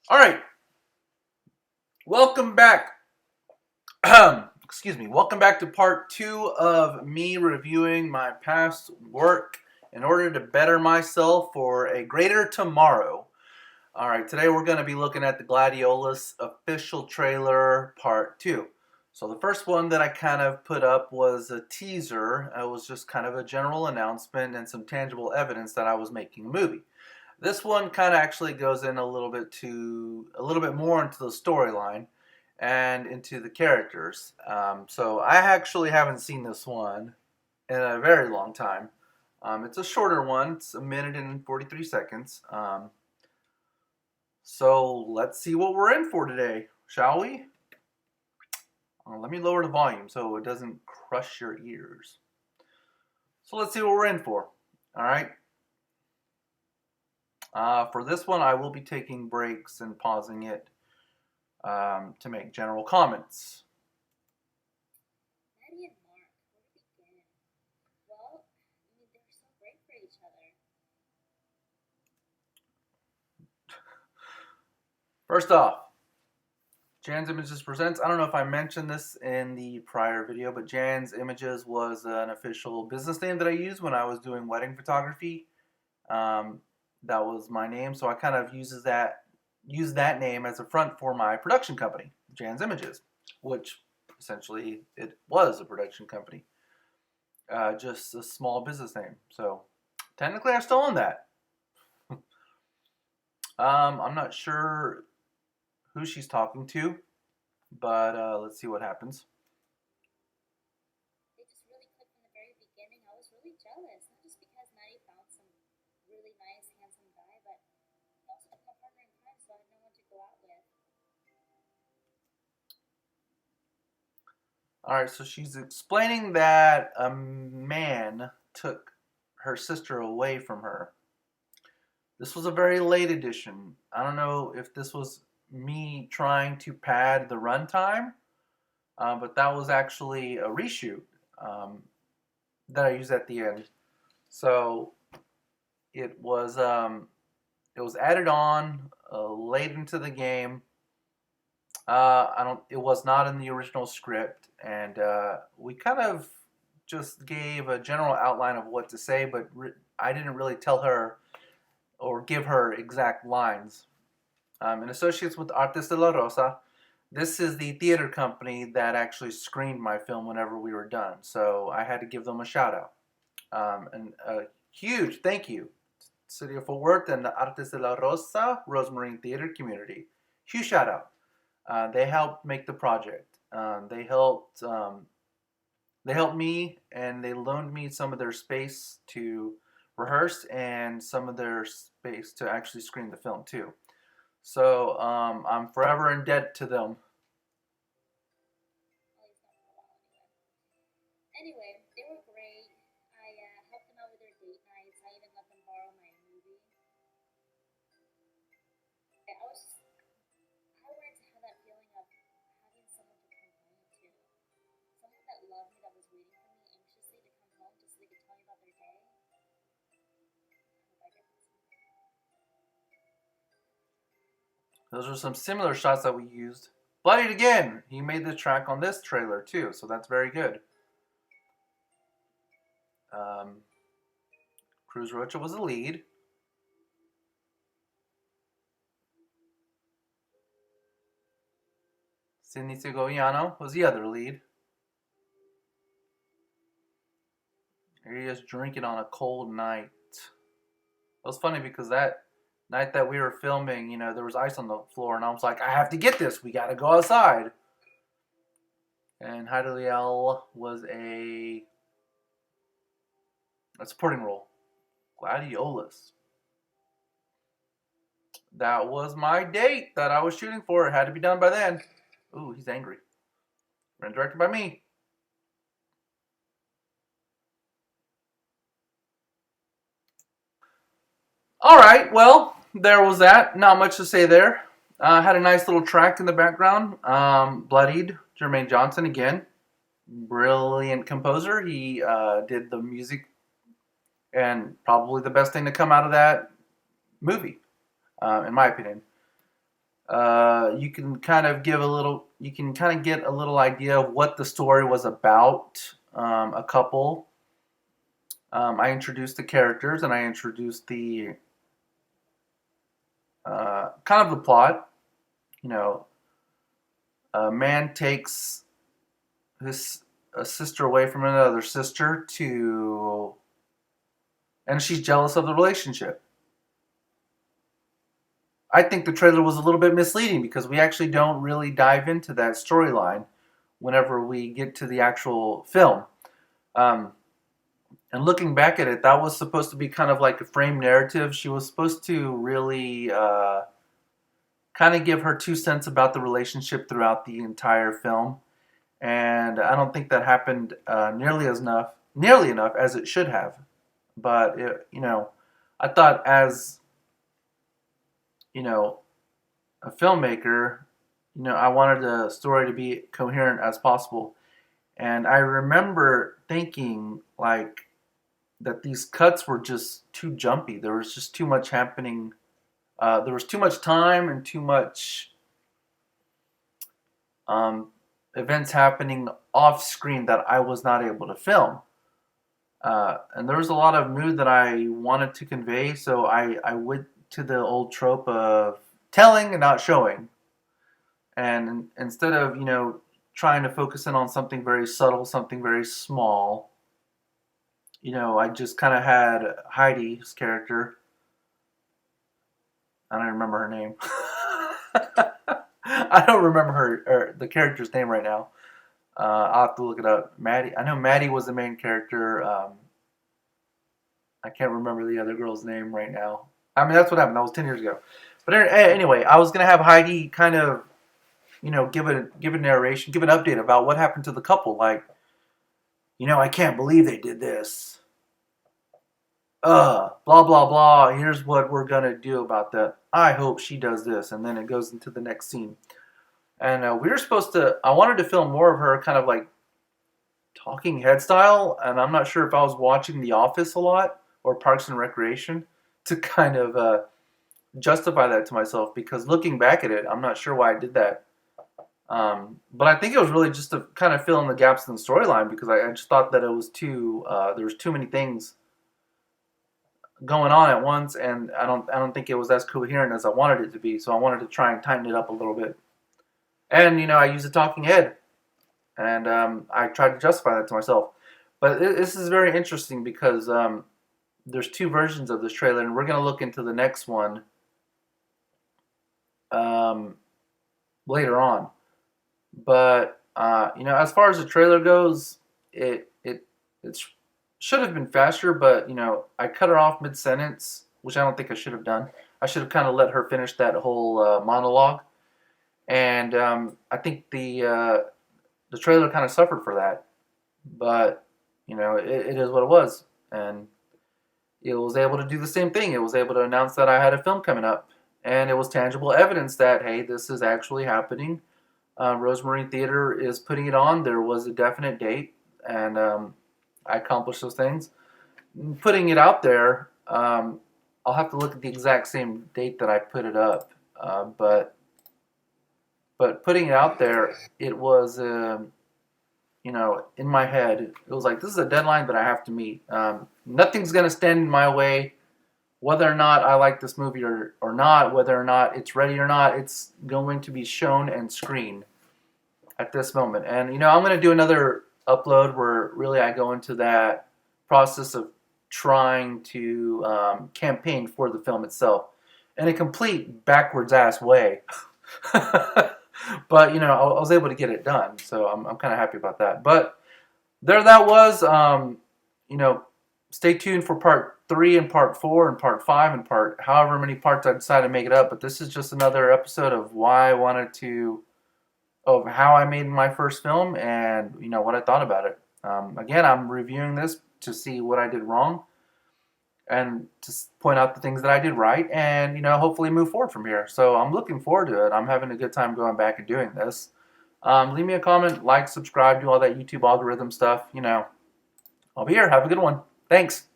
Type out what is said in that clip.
All right, welcome back. Excuse me. Welcome back to part two of me reviewing my past work in order to better myself for a greater tomorrow. All right, today we're going to be looking at the Gladiolus official trailer part two. So the first one that I kind of put up was a teaser. It was just kind of a general announcement and some tangible evidence that I was making a movie. This one kind of actually goes in a little bit more into the storyline and into the characters. So I actually haven't seen this one in a very long time. It's a shorter one. It's a minute and 43 seconds. So let's see what we're in for today, shall we? Let me lower the volume so it doesn't crush your ears. So let's see what we're in for. All right. For this one, I will be taking breaks and pausing it to make general comments. Maddie and Mark, where to begin? Well, they're so great for each other. First off, Jan's Images Presents. I don't know if I mentioned this in the prior video, but Jan's Images was an official business name that I used when I was doing wedding photography. That was my name, so I kind of used that name as a front for my production company, Jan's Images, which essentially it was a production company, just a small business name. So technically, I still own that. I'm not sure who she's talking to, but let's see what happens. They just really clicked from the very beginning. I was really jealous, not just because Maddie found some really nice, handsome guy, but he also took my partner in crime, so I had no one to go out with. All right, so she's explaining that a man took her sister away from her. This was a very late edition. I don't know if this was me trying to pad the runtime, but that was actually a reshoot that I used at the end. So it was added on late into the game. It was not in the original script, and we kind of just gave a general outline of what to say, but I didn't really tell her or give her exact lines. In associates with Artes de la Rosa, this is the theater company that actually screened my film whenever we were done, so I had to give them a shout out. And a huge thank you to City of Fort Worth and the Artes de la Rosa Rosemarine Theater community. Huge shout out. They helped make the project. They helped me, and they loaned me some of their space to rehearse and some of their space to actually screen the film too. So I'm forever in debt to them. At least not for a while, anyway. Anyway, they were great. I helped them out with their date nights. I even let them borrow my movie. I wanted to have that feeling of having someone to come home to. Someone that loved me, that was waiting for me anxiously to come home just so they could tell me about their day. I hope I get this. Those are some similar shots that we used. Bloodied again! He made the track on this trailer too, so that's very good. Cruz Rocha was the lead. Sidney Segoviano was the other lead. Here he is drinking on a cold night. It was funny because that night that we were filming, there was ice on the floor, and I was like, I have to get this. We got to go outside. And Heideliel was a supporting role. Gladiolus. That was my date that I was shooting for. It had to be done by then. Ooh, he's angry. And directed by me. All right, well, there was that. Not much to say there. Had a nice little track in the background. Bloodied, Jermaine Johnson again. Brilliant composer. He did the music, and probably the best thing to come out of that movie, in my opinion. You can kind of give a little, you can kind of get a little idea of what the story was about. A couple. I introduced the characters and I introduced the kind of the plot. You know, a man takes his a sister away from another sister to, and she's jealous of the relationship. I think the trailer was a little bit misleading because we actually don't really dive into that storyline whenever we get to the actual film. Um, and looking back at it, that was supposed to be kind of like a frame narrative. She was supposed to really kind of give her 2 cents about the relationship throughout the entire film, and I don't think that happened nearly enough as it should have. But I thought as you know a filmmaker, I wanted the story to be coherent as possible. And I remember thinking like that these cuts were just too jumpy. There was just too much happening. There was too much time and too much um, events happening off screen that I was not able to film. And there was a lot of mood that I wanted to convey, so I went to the old trope of telling and not showing. And instead of trying to focus in on something very subtle, something very small, I just kind of had Heidi's character. I don't remember her name. I don't remember the character's name right now. I'll have to look it up. Maddie. I know Maddie was the main character. I can't remember the other girl's name right now. I mean, that's what happened. That was 10 years ago. But anyway, I was gonna have Heidi kind of, give a narration, give an update about what happened to the couple. Like, I can't believe they did this. Blah blah blah. Here's what we're gonna do about that. I hope she does this, and then it goes into the next scene. And we were supposed to. I wanted to film more of her, kind of like talking head style, and I'm not sure if I was watching The Office a lot or Parks and Recreation to kind of justify that to myself, because looking back at it, I'm not sure why I did that. But I think it was really just to kind of fill in the gaps in the storyline, because I just thought that it was there was too many things going on at once, and I don't think it was as coherent as I wanted it to be. So I wanted to try and tighten it up a little bit. And I used a talking head, and I tried to justify that to myself. But this is very interesting because there's two versions of this trailer, and we're gonna look into the next one um, later on. But as far as the trailer goes, it should have been faster. But I cut her off mid sentence, which I don't think I should have done. I should have kind of let her finish that whole monologue, and I think the trailer kind of suffered for that. But it is what it was, and it was able to do the same thing. It was able to announce that I had a film coming up, and it was tangible evidence that, hey, this is actually happening. Rosemary Theater is putting it on. There was a definite date, and I accomplished those things. Putting it out there, I'll have to look at the exact same date that I put it up, but putting it out there, it was in my head, it was like, this is a deadline that I have to meet. Nothing's going to stand in my way, whether or not I like this movie or not, whether or not it's ready or not. It's going to be shown and screened at this moment. And, I'm going to do another upload where really I go into that process of trying to campaign for the film itself in a complete backwards ass way. But I was able to get it done, so I'm kind of happy about that. But there that was. Stay tuned for part 3 and part 4 and part 5 and part however many parts I decide to make it up. But this is just another episode of of how I made my first film, and what I thought about it. Again, I'm reviewing this to see what I did wrong, and to point out the things that I did right, and hopefully move forward from here. So I'm looking forward to it. I'm having a good time going back and doing this. Leave me a comment, like, subscribe, do all that YouTube algorithm stuff. I'll be here. Have a good one. Thanks.